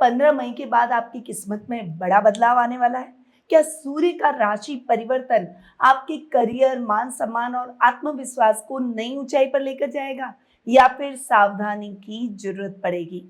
15 मई के बाद आपकी किस्मत में बड़ा बदलाव आने वाला है? क्या सूर्य का राशि परिवर्तन आपके करियर, मान सम्मान और आत्मविश्वास को नई ऊंचाई पर लेकर जाएगा या फिर सावधानी की जरूरत पड़ेगी?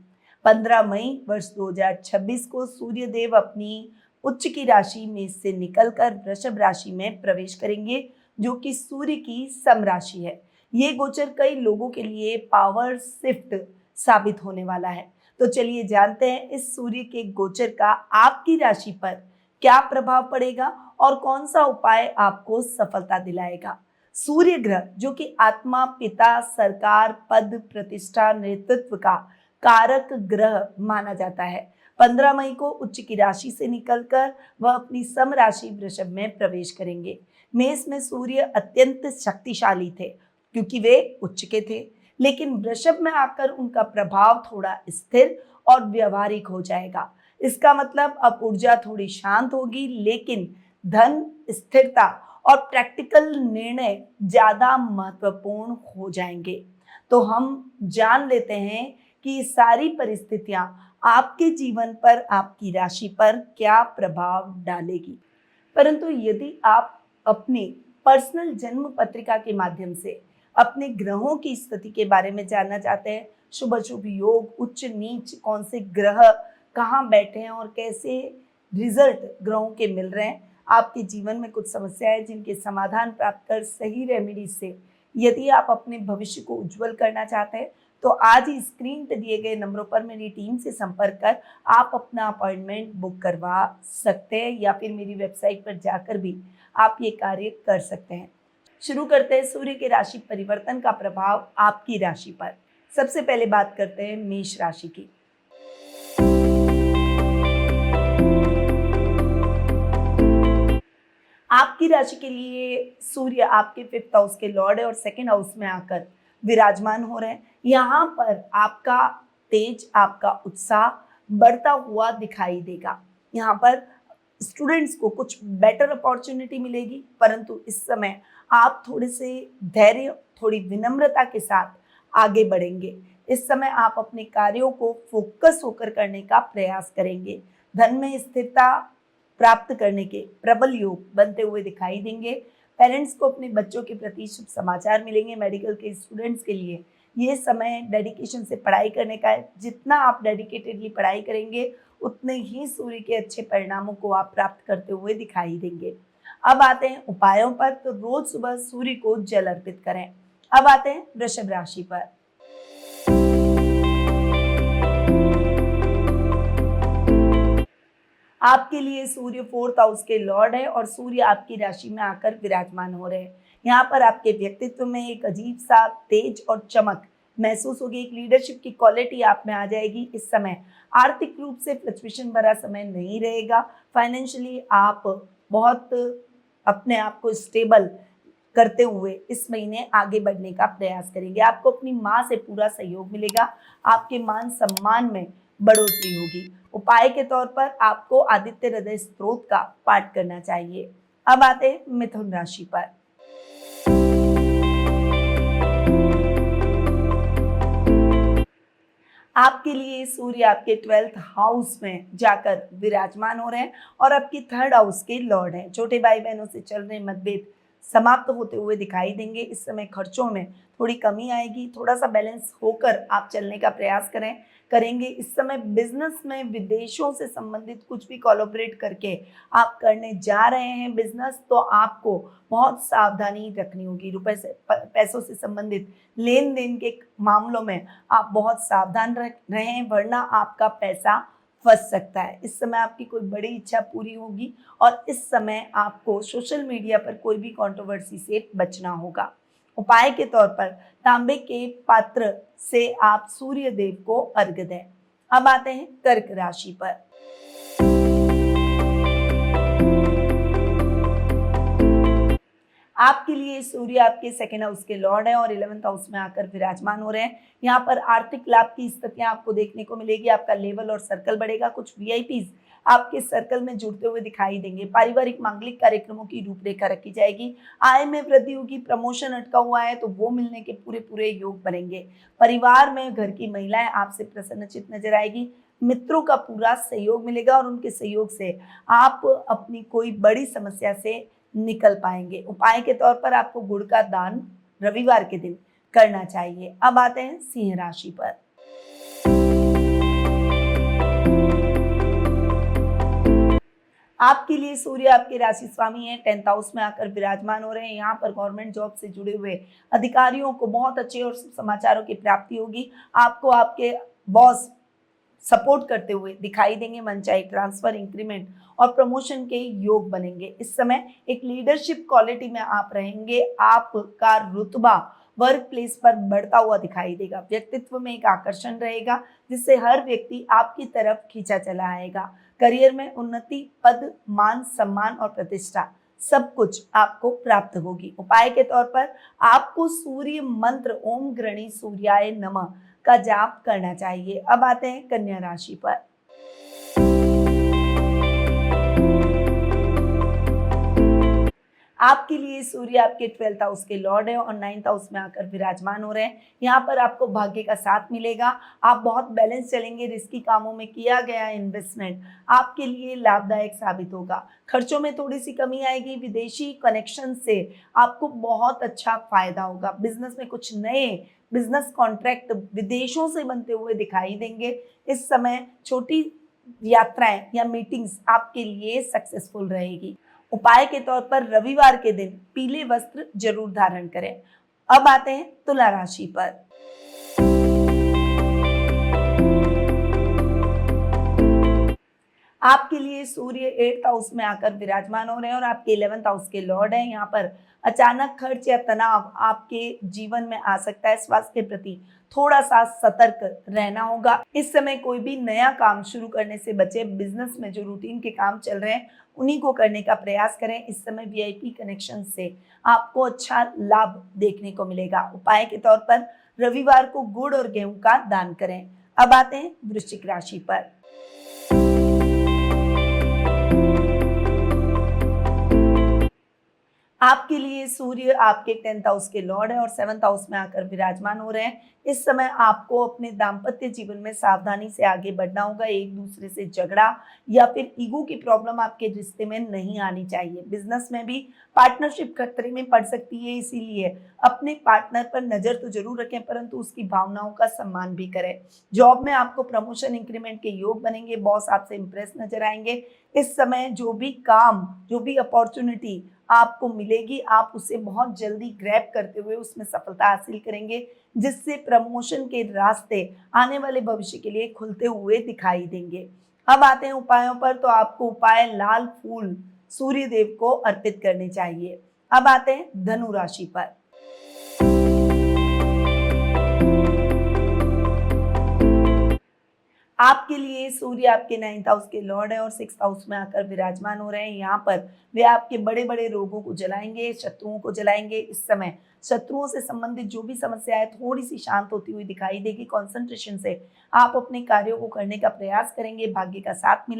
15 मई वर्ष 2026 को सूर्य देव अपनी उच्च की राशि में से निकलकर वृषभ राशि में प्रवेश करेंगे, जो कि सूर्य की सम राशि है। ये गोचर कई लोगों के लिए पावर शिफ्ट साबित होने वाला है। तो चलिए जानते हैं इस सूर्य के गोचर का आपकी राशि पर क्या प्रभाव पड़ेगा और कौन सा उपाय आपको सफलता दिलाएगा। सूर्य ग्रह, जो कि आत्मा, पिता, सरकार, पद, प्रतिष्ठा, नेतृत्व का कारक ग्रह माना जाता है, 15 मई को उच्च की राशि से निकलकर वह अपनी सम राशि वृषभ में प्रवेश करेंगे। मेष में सूर्य अत्यंत शक्तिशाली थे क्योंकि वे उच्च के थे, लेकिन वृषभ में आकर उनका प्रभाव थोड़ा स्थिर और व्यवहारिक हो जाएगा। इसका मतलब अब ऊर्जा थोड़ी शांत होगी, लेकिन धन, स्थिरता और प्रैक्टिकल निर्णय ज्यादा महत्वपूर्ण हो जाएंगे। तो हम जान लेते हैं कि ये सारी परिस्थितियां आपके जीवन पर, आपकी राशि पर क्या प्रभाव डालेगी। परंतु यदि आप अपनी पर्सनल जन्म पत्रिका के माध्यम से अपने ग्रहों की स्थिति के बारे में जानना चाहते हैं, शुभ अशुभ योग, उच्च नीच कौन से ग्रह कहाँ बैठे हैं और कैसे रिजल्ट ग्रहों के मिल रहे हैं, आपके जीवन में कुछ समस्याएं जिनके समाधान प्राप्त कर सही रेमेडी से यदि आप अपने भविष्य को उज्जवल करना चाहते हैं, तो आज ही स्क्रीन पर दिए गए नंबरों पर मेरी टीम से संपर्क कर आप अपना अपॉइंटमेंट बुक करवा सकते हैं या फिर मेरी वेबसाइट पर जाकर भी आप ये कार्य कर सकते हैं। शुरू करते हैं सूर्य के राशि परिवर्तन का प्रभाव आपकी राशि पर। सबसे पहले बात करते हैं मेष राशि की। आपकी राशि के लिए सूर्य आपके 5th हाउस के लॉर्ड है और 2nd हाउस में आकर विराजमान हो रहे हैं। यहाँ पर आपका तेज, आपका उत्साह बढ़ता हुआ दिखाई देगा। यहाँ पर स्टूडेंट्स को कुछ बेटर अपॉर्चुनिटी मिलेगी, परंतु इस समय आप थोड़े से धैर्य, थोड़ी विनम्रता के साथ आगे बढ़ेंगे। इस समय आप अपने कार्यों को फोकस होकर करने का प्रयास करेंगे। धन में स्थिरता प्राप्त करने के प्रबल योग बनते हुए दिखाई देंगे। पेरेंट्स को अपने बच्चों के प्रति शुभ समाचार मिलेंगे। मेडिकल के स्टूडेंट्स के लिए ये समय डेडिकेशन से पढ़ाई करने का है। जितना आप डेडिकेटेडली पढ़ाई करेंगे, उतने ही सूर्य के अच्छे परिणामों को आप प्राप्त करते हुए दिखाई देंगे। अब आते हैं उपायों पर, तो रोज सुबह सूर्य को जल अर्पित करें। अब आते हैं वृषभ राशि पर। आपके लिए सूर्य 4th हाउस के लॉर्ड है और सूर्य आपकी राशि में आकर विराजमान हो रहे हैं। यहाँ पर आपके व्यक्तित्व में एक अजीब सा तेज और चमक महसूस होगी। एक लीडरशिप की क्वालिटी आप में आ जाएगी। इस समय आर्थिक रूप से फ्लक्चुएशन भरा समय नहीं रहेगा। फाइनेंशियली आप बहुत अपने आप को स्टेबल करते हुए इस महीने आगे बढ़ने का प्रयास करेंगे। आपको अपनी माँ से पूरा सहयोग मिलेगा। आपके मान सम्मान में बढ़ोतरी होगी। उपाय के तौर पर आपको आदित्य हृदय स्तोत्र का पाठ करना चाहिए। अब आते हैं मिथुन राशि पर। आपके लिए सूर्य आपके 12th हाउस में जाकर विराजमान हो रहे हैं और आपके 3rd हाउस के लॉर्ड हैं। छोटे भाई बहनों से चल रहे मतभेद समाप्त होते हुए दिखाई देंगे। इस समय खर्चों में थोड़ी कमी आएगी। थोड़ा सा बैलेंस होकर आप चलने का प्रयास करेंगे। इस समय बिजनेस में विदेशों से संबंधित कुछ भी कोलैबोरेट करके आप करने जा रहे हैं बिजनेस, तो आपको बहुत सावधानी रखनी होगी। पैसों से संबंधित लेन देन के मामलों में आप बहुत सावधान रहें, वरना आपका पैसा फंस सकता है। इस समय आपकी कोई बड़ी इच्छा पूरी होगी और इस समय आपको सोशल मीडिया पर कोई भी कंट्रोवर्सी से बचना होगा। उपाय के तौर पर तांबे के पात्र से आप सूर्य देव को अर्घ्य दें। अब आते हैं कर्क राशि पर। आपके लिए सूर्य आपके 2nd हाउस के लॉर्ड है और 11th हाउस में आकर विराजमान हो रहे हैं। यहाँ पर आर्थिक लाभ की स्थितियां आपको देखने को मिलेगी। आपका लेवल और सर्कल बढ़ेगा। कुछ वीआईपीज आपके सर्कल में जुड़ते हुए दिखाई देंगे। पारिवारिक मांगलिक कार्यक्रमों की रूपरेखा रखी जाएगी। आय में वृद्धि होगी। प्रमोशन अटका हुआ है तो वो मिलने के पूरे योग बनेंगे। परिवार में घर की महिलाएं आपसे प्रसन्नचित नजर आएगी। मित्रों का पूरा सहयोग मिलेगा और उनके सहयोग से आप अपनी कोई बड़ी समस्या से निकल पाएंगे। उपाय के तौर पर आपको गुड़ का दान रविवार के दिन करना चाहिए। अब आते हैं सिंह राशि पर। आपके लिए सूर्य आपके राशि स्वामी है, 10th हाउस में आकर विराजमान हो रहे हैं। यहाँ पर गवर्नमेंट जॉब से जुड़े हुए अधिकारियों को बहुत अच्छे और शुभ समाचारों की प्राप्ति होगी। आपको आपके बॉस सपोर्ट करते हुए दिखाई देंगे। मनचाही ट्रांसफर, इंक्रीमेंट और प्रमोशन के योग बनेंगे। इस समय एक लीडरशिप क्वालिटी में आप रहेंगे। आपका रुतबा वर्क प्लेस पर बढ़ता हुआ दिखाई देगा। व्यक्तित्व में एक आकर्षण रहेगा जिससे हर व्यक्ति आपकी तरफ खींचा चला आएगा। करियर में उन्नति, पद, मान, सम्मान और प्रतिष्ठा सब कुछ आपको प्राप्त होगी। उपाय के तौर पर आपको सूर्य मंत्र ओम गृणी सूर्याय नमः का जाप करना चाहिए। अब आते हैं कन्या राशि पर। आपके लिए सूर्य आपके 12th हाउस के लॉर्ड है और 9th हाउस में आकर विराजमान हो रहे हैं। यहाँ पर आपको भाग्य का साथ मिलेगा। आप बहुत बैलेंस चलेंगे। रिस्की कामों में किया गया इन्वेस्टमेंट आपके लिए लाभदायक साबित होगा। खर्चों में थोड़ी सी कमी आएगी। विदेशी कनेक्शन से आपको बहुत अच्छा फायदा होगा। बिजनेस में कुछ नए बिजनेस कॉन्ट्रैक्ट विदेशों से बनते हुए दिखाई देंगे। इस समय छोटी यात्राएं या मीटिंग्स आपके लिए सक्सेसफुल रहेगी। उपाय के तौर पर रविवार के दिन पीले वस्त्र जरूर धारण करें। अब आते हैं तुला राशि पर। आपके लिए सूर्य 8th हाउस में आकर विराजमान हो रहे हैं और आपके 11th हाउस के लॉर्ड हैं। यहाँ पर अचानक खर्च या तनाव आपके जीवन में आ सकता है। स्वास्थ्य के प्रति थोड़ा सा सतर्क रहना होगा। इस समय कोई भी नया काम शुरू करने से बचे। बिजनेस में जो रूटीन के काम चल रहे हैं उन्हीं को करने का प्रयास करें। इस समय वीआईपी कनेक्शन से आपको अच्छा लाभ देखने को मिलेगा। उपाय के तौर पर रविवार को गुड़ और गेहूं का दान करें। अब आते हैं वृश्चिक राशि पर। आपके लिए सूर्य आपके 10th हाउस के लॉर्ड है और 7th हाउस में आकर विराजमान हो रहे हैं। इस समय आपको अपने दाम्पत्य जीवन में सावधानी से आगे बढ़ना होगा। एक दूसरे से झगड़ा या फिर ईगो की प्रॉब्लम आपके रिश्ते में नहीं आनी चाहिए। बिजनेस में भी पार्टनरशिप खतरे में पड़ सकती है, इसीलिए अपने पार्टनर पर नजर तो जरूर रखें परंतु उसकी भावनाओं का सम्मान भी करें। जॉब में आपको प्रमोशन, इंक्रीमेंट के योग बनेंगे। बॉस आपसे इंप्रेस नजर आएंगे। इस समय जो भी काम, जो भी अपॉर्चुनिटी आपको मिलेगी, आप उसे बहुत जल्दी ग्रैब करते हुए उसमें सफलता हासिल करेंगे, जिससे प्रमोशन के रास्ते आने वाले भविष्य के लिए खुलते हुए दिखाई देंगे। अब आते हैं उपायों पर। तो आपको उपाय लाल फूल सूर्य देव को अर्पित करने चाहिए। अब आते हैं धनु राशि पर। आपके लिए सूर्य आपके 9th हाउस के लॉर्ड है और 6th हाउस में आकर विराजमान हो रहे हैं। यहाँ पर वे आपके बड़े बड़े रोगों को जलाएंगे, शत्रुओं को जलाएंगे। इस समय शत्रुओं से संबंधित जो भी समस्या है थोड़ी सी शांत होती हुई दिखाई देगी। कंसंट्रेशन से आप अपने कार्यों को करने का प्रयास करेंगे। भाग्य का साथ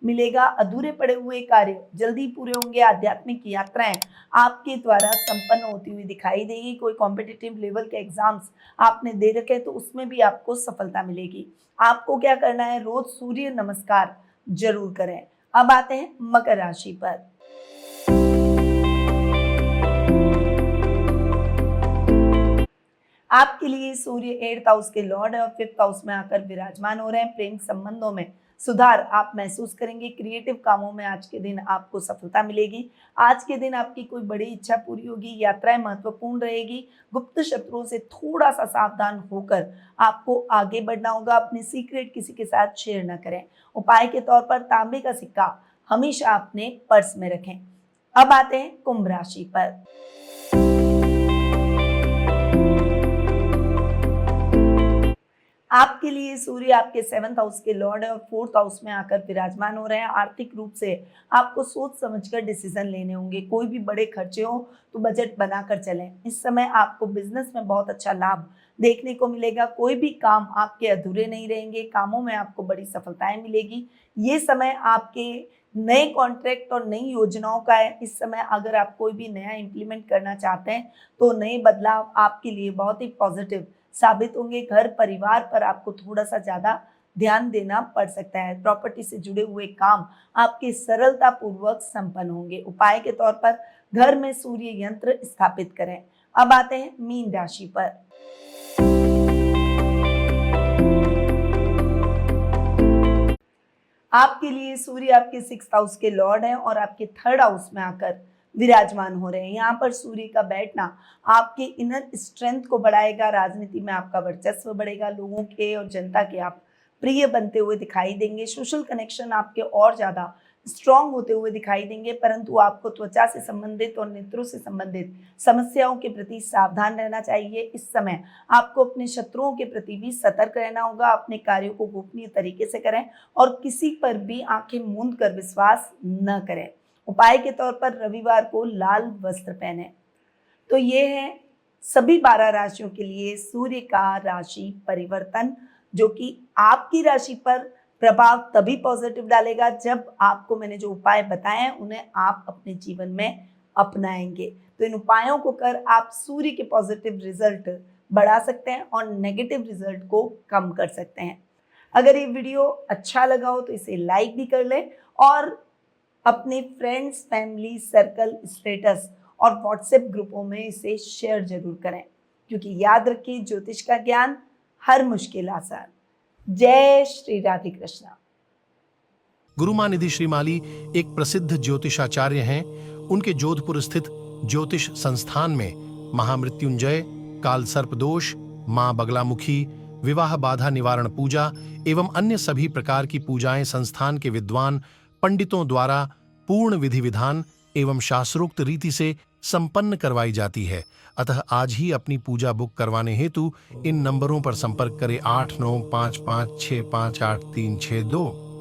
मिलेगा। अधूरे पड़े हुए कार्य जल्दी पूरे होंगे। आध्यात्मिक यात्राएं आपके द्वारा संपन्न होती हुई दिखाई देगी। कोई कॉम्पिटिटिव लेवल के एग्जाम्स आपने दे रखे तो उसमें भी आपको सफलता मिलेगी। आपको क्या करना है, रोज सूर्य नमस्कार जरूर करें। अब आते हैं मकर राशि पर। आपके लिए सूर्य 8th हाउस के लॉर्ड है और 5th हाउस में आकर विराजमान हो रहे हैं। प्रेम संबंधों में सुधार आप महसूस करेंगे। क्रिएटिव कामों में आज के दिन आपको सफलता मिलेगी। आज के दिन आपकी कोई बड़ी इच्छा पूरी होगी। यात्राएं महत्वपूर्ण रहेगी। गुप्त शत्रुओं से थोड़ा सा सावधान होकर आपको आगे बढ़ना होगा। अपने सीक्रेट किसी के साथ शेयर न करें। उपाय के तौर पर तांबे का सिक्का हमेशा अपने पर्स में रखें। अब आते हैं कुंभ राशि पर। आपके लिए सूर्य आपके 7th हाउस के लॉर्ड है और 4th हाउस में आकर विराजमान हो रहे हैं। आर्थिक रूप से आपको सोच समझकर डिसीजन लेने होंगे। कोई भी बड़े खर्चे हो तो बजट बनाकर चलें। इस समय आपको बिजनेस में बहुत अच्छा लाभ देखने को मिलेगा। कोई भी काम आपके अधूरे नहीं रहेंगे। कामों में आपको बड़ी सफलताएं मिलेगी। ये समय आपके नए कॉन्ट्रैक्ट और नई योजनाओं का है। इस समय अगर आप कोई भी नया इम्प्लीमेंट करना चाहते हैं तो नए बदलाव आपके लिए बहुत ही पॉजिटिव साबित होंगे। घर परिवार पर आपको थोड़ा सा ज्यादा ध्यान देना पड़ सकता है। प्रॉपर्टी से जुड़े हुए काम आपके सरलता पूर्वक संपन्न होंगे। उपाय के तौर पर घर में सूर्य यंत्र स्थापित करें। अब आते हैं मीन राशि पर। आपके लिए सूर्य आपके 6th हाउस के लॉर्ड हैं और आपके 3rd हाउस में आकर विराजमान हो रहे हैं। यहाँ पर सूर्य का बैठना आपके इनर स्ट्रेंथ को बढ़ाएगा, राजनीति में आपका वर्चस्व बढ़ेगा, लोगों के और जनता के आप प्रिय बनते हुए दिखाई देंगे, सोशल कनेक्शन आपके और ज़्यादा स्ट्रांग होते हुए दिखाई देंगे। परंतु आपको त्वचा से संबंधित और नेत्रों से संबंधित समस्याओं के प्रति सावधान रहना चाहिए। इस समय आपको अपने शत्रुओं के प्रति भी सतर्क रहना होगा। अपने कार्यों को गोपनीय तरीके से करें और किसी पर भी आंखें मूंद कर विश्वास न करें। उपाय के तौर पर रविवार को लाल वस्त्र पहने। तो ये है सभी 12 राशियों के लिए सूर्य का राशि परिवर्तन, जो कि आपकी राशि पर प्रभाव तभी पॉजिटिव डालेगा जब आपको मैंने जो उपाय बताए हैं उन्हें आप अपने जीवन में अपनाएंगे। तो इन उपायों को कर आप सूर्य के पॉजिटिव रिजल्ट बढ़ा सकते हैं और नेगेटिव रिजल्ट को कम कर सकते हैं। अगर ये वीडियो अच्छा लगा हो तो इसे लाइक भी कर लें और अपने फ्रेंड्स, फैमिली, सर्कल, स्टेटस और व्हाट्सएप ग्रुपों में इसे शेयर जरूर करें, क्योंकि याद रखिए ज्योतिष का ज्ञान हर मुश्किल आसान। जय श्री राधे कृष्णा। गुरुमानिधि श्रीमाली एक प्रसिद्ध ज्योतिषाचार्य हैं। उनके जोधपुर स्थित ज्योतिष संस्थान में महामृत्युंजय, काल सर्प दोष, मां बगलामुखी, विवाह बाधा निवारण पूजा एवं अन्य सभी प्रकार की पूजाएं संस्थान के विद्वान पंडितों द्वारा पूर्ण विधि विधान एवं शास्त्रोक्त रीति से संपन्न करवाई जाती है। अतः आज ही अपनी पूजा बुक करवाने हेतु इन नंबरों पर संपर्क करें 8955658362।